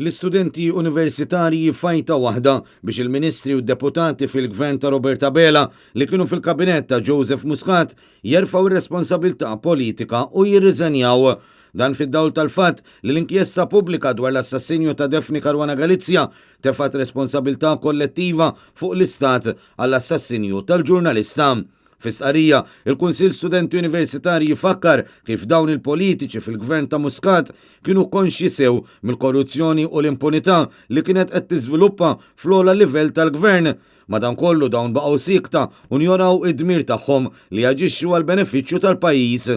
L-istudenti universitarji fajta waħda biex il-ministri u d-deputati fil-gvern ta' Roberta Bela li kienu fil-kabinet ta' Joseph Muscat jerfaw ir-responsabilità politika u jirriżenjaw. Dan fid-dawl tal-fatt li l-inkjesta pubblika dwar l-assassinju ta' Daphne Caruana Galizia tefat responsabilità kollettiva fuq l-istat għall-assassinju tal-ġurnalista. Fis-qarija, il-Kunsill Studenti Universitarji jifakkar kif dawn il-politiċi fil-gvern ta' Muscat kienu konxi sew mill-korruzzjoni u l-impunità li kienet qed tiżviluppa fl-ogħla livell tal-gvern. Madankollu dawn baqgħu sikta u njoraw id-dmir tagħhom li jaġixxu għal benefiċċju tal-pajjiż.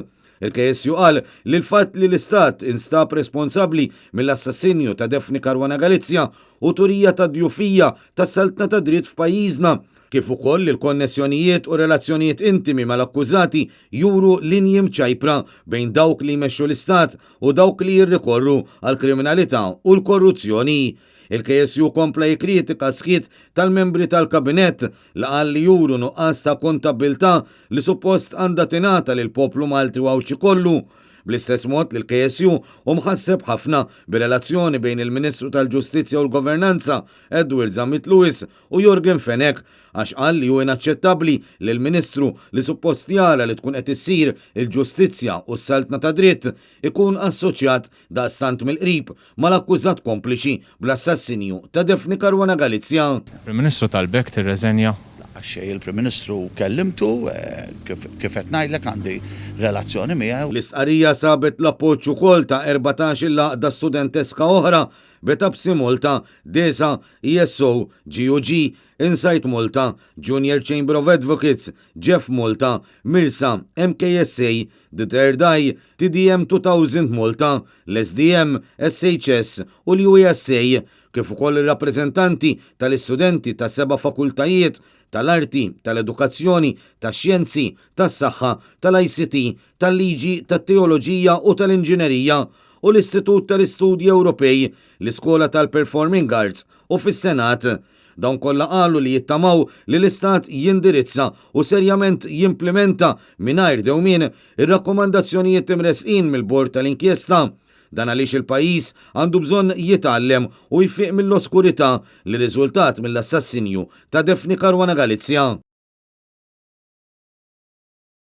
Il-KSU qal li l-fatt li l-Istat instab responsabbli mill-assassinju ta' Daphne Caruana Galizia u turija ta' djufija ta' saltna ta' dritt f'pajjiżna. Kif ukoll il-konnessjonijiet u relazzjonijiet intimi mal-akkużati juru linji mċajpra bejn dawk li jmexxu l-Istat u dawk li jirrikorru għal-kriminalità u l-korruzzjoni. Il-KSU kompla jikritika sħiet tal-membri tal-kabinet li qal li juru nuqqas ta' kontabilta li suppost għandha tingħata lil poplu Malti u għawċi kollu. Bl-istess mod li l-KSU mħasseb ħafna bir-relazzjoni bejn il-Ministru tal-Ġustizzja u l-Governanza Edward Zammit Lewis u Jorgen Fenech għax qal li hu inaċċettabbli li l-Ministru li suppost jara li tkun qed issir il-ġustizzja u s-saltna ta' dritt ikun assoċjat daqstant mill-qrib mal-akkużat kompliċi bl-assassinju ta' Daphne Caruana Galizia. Il-Ministru tal-Bek tirreżenja. Għaxxej il-Prim-Ministru kellimtu, kif qed ngħidlek għandi relazzjoni miegħu. L-istqarrija sabet l-appoġġ ukoll ta' 14 laqda studenteska oħra b'Etapsi Malta, DESA, ESO, GOG, Insight Malta, Junior Chamber of Advocates, Jeff Malta, Mirsa, MKSA, The Third Eye, TDM 2000 Malta, l-SDM, SHS u l-USA, kif ukoll ir-rappreżentanti tal-istudenti ta' 7 fakultajiet tal-arti, tal-edukazzjoni, tax-xjenzi, tas-saħħa, tal-ICT, tal-liġi, tat-teoloġija u tal-inġinerija u l-Istitut tal-Istudji Ewropej, l-Iskola tal-Performing Arts u fis-Senat. Dawn kollha qalu li jittamaw li l-Istat jindirizza u serjament jimplementa mingħajr dewmien ir-rakkomandazzjonijiet imresqin mill-Bord tal-Inkjesta. Dan għaliex il-pajjiż għandu bżonn jitgħallem u jfiq mill-oskurità li riżultat mill-assassinju ta' Daphne Caruana Galizia.